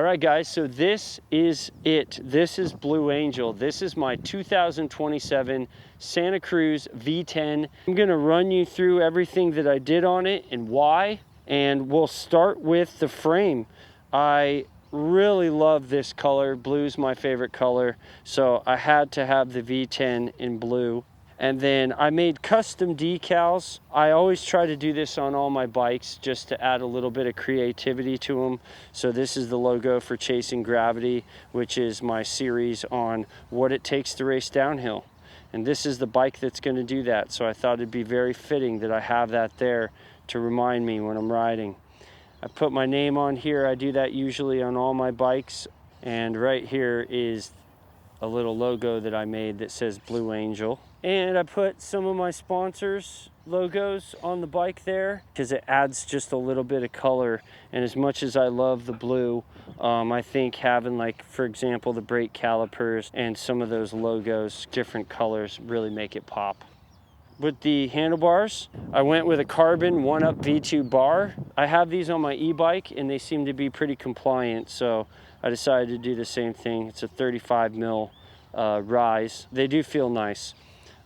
right, guys, so this is it. This is Blue Angel. This is my 2027 Santa Cruz V10. I'm gonna run you through everything that I did on it and why, and we'll start with the frame. I really love this color. Blue's my favorite color, so I had to have the V10 in blue. And then I made custom decals. I always try to do this on all my bikes just to add a little bit of creativity to them. So this is the logo for Chasing Gravity, which is my series on what it takes to race downhill. And this is the bike that's going to do that. So I thought it'd be very fitting that I have that there to remind me when I'm riding. I put my name on here. I do that usually on all my bikes. And right here is a little logo that I made that says Blue Angel. And I put some of my sponsors' logos on the bike there because it adds just a little bit of color. And as much as I love the blue, I think having, like, for example, the brake calipers and some of those logos, different colors, really make it pop. With the handlebars, I went with a carbon 1-up V2 bar. I have these on my e-bike and they seem to be pretty compliant, so I decided to do the same thing. It's a 35 mil rise. They do feel nice.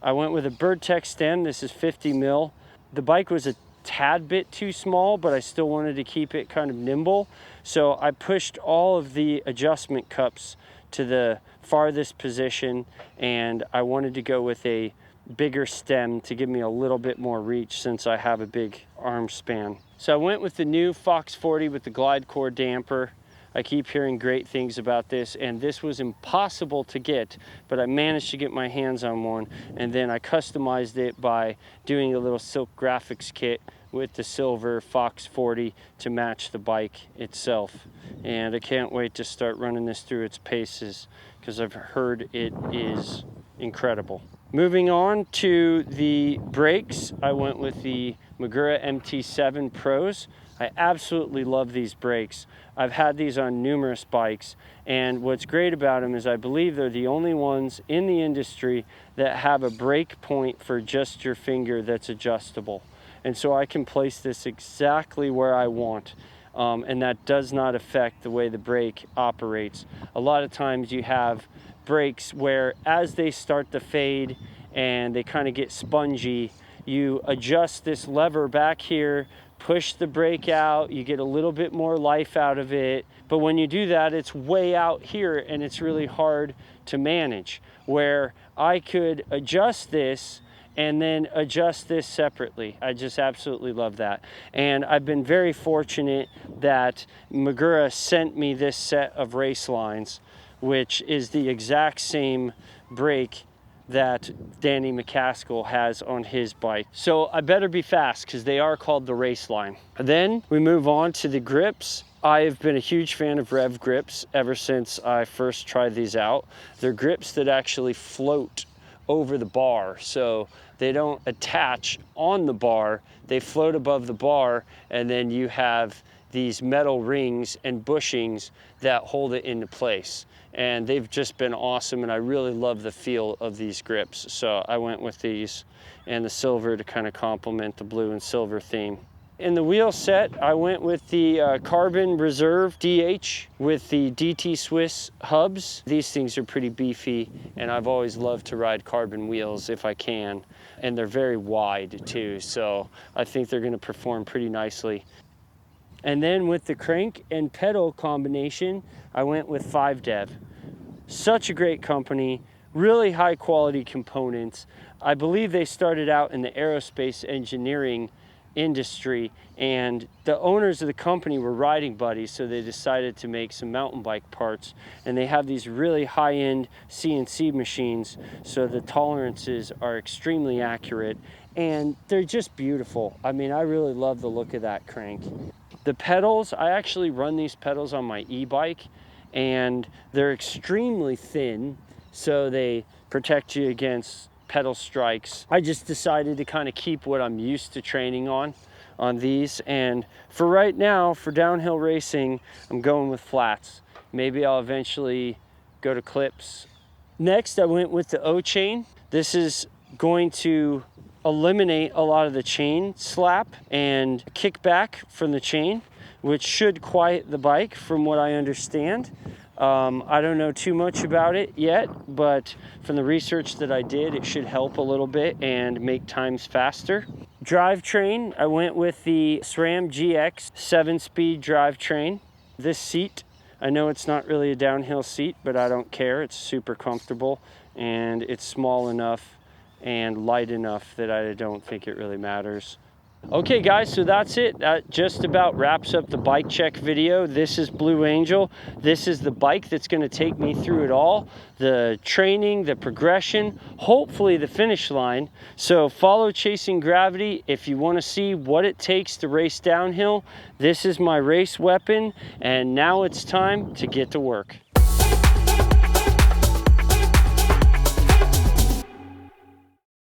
I went with a BirdTech stem. This is 50 mil. The bike was a tad bit too small, but I still wanted to keep it kind of nimble. So I pushed all of the adjustment cups to the farthest position, and I wanted to go with a bigger stem to give me a little bit more reach since I have a big arm span. So I went with the new Fox 40 with the glide core damper. I keep hearing great things about this, and this was impossible to get, but I managed to get my hands on one, and then I customized it by doing a little silk graphics kit with the silver Fox 40 to match the bike itself. And I can't wait to start running this through its paces because I've heard it is incredible. Moving on to the brakes, I went with the Magura MT7 Pros. I absolutely love these brakes. I've had these on numerous bikes, and what's great about them is I believe they're the only ones in the industry that have a brake point for just your finger that's adjustable. And so I can place this exactly where I want, and that does not affect the way the brake operates. A lot of times you have brakes where as they start to fade and they kind of get spongy, you adjust this lever back here, push the brake out, you get a little bit more life out of it. But when you do that, it's way out here and it's really hard to manage. Where I could adjust this and then adjust this separately. I just absolutely love that. And I've been very fortunate that Magura sent me this set of race lines, which is the exact same brake that Danny McCaskill has on his bike. So I better be fast because they are called the race line. Then we move on to the grips. I've been a huge fan of Rev grips ever since I first tried these out. They're grips that actually float over the bar, so they don't attach on the bar, they float above the bar, and then you have these metal rings and bushings that hold it into place. And they've just been awesome, and I really love the feel of these grips. So I went with these and the silver to kind of complement the blue and silver theme. In the wheel set, I went with the Carbon Reserve DH with the DT Swiss hubs. These things are pretty beefy, and I've always loved to ride carbon wheels if I can. And they're very wide too, so I think they're gonna perform pretty nicely. And then with the crank and pedal combination, I went with 5Dev. Such a great company, really high quality components. I believe they started out in the aerospace engineering industry, and the owners of the company were riding buddies, so they decided to make some mountain bike parts. And they have these really high-end CNC machines, so the tolerances are extremely accurate, and they're just beautiful. I mean, I really love the look of that crank. The pedals, I actually run these pedals on my e-bike, and they're extremely thin, so they protect you against pedal strikes. I just decided to kind of keep what I'm used to training on these, and for right now, for downhill racing, I'm going with flats. Maybe I'll eventually go to clips. Next, I went with the O-chain. This is going to eliminate a lot of the chain slap and kickback from the chain, which should quiet the bike from what I understand. I don't know too much about it yet, but from the research that I did, it should help a little bit and make times faster. Drivetrain, I went with the SRAM GX 7-speed drivetrain. This seat, I know it's not really a downhill seat, but I don't care. It's super comfortable and it's small enough and light enough that I don't think it really matters. Okay guys, so that's it. That just about wraps up the bike check video. This is Blue Angel. This is the bike that's going to take me through it all. The training, the progression, hopefully the finish line. So follow Chasing Gravity if you want to see what it takes to race downhill. This is my race weapon, and now it's time to get to work.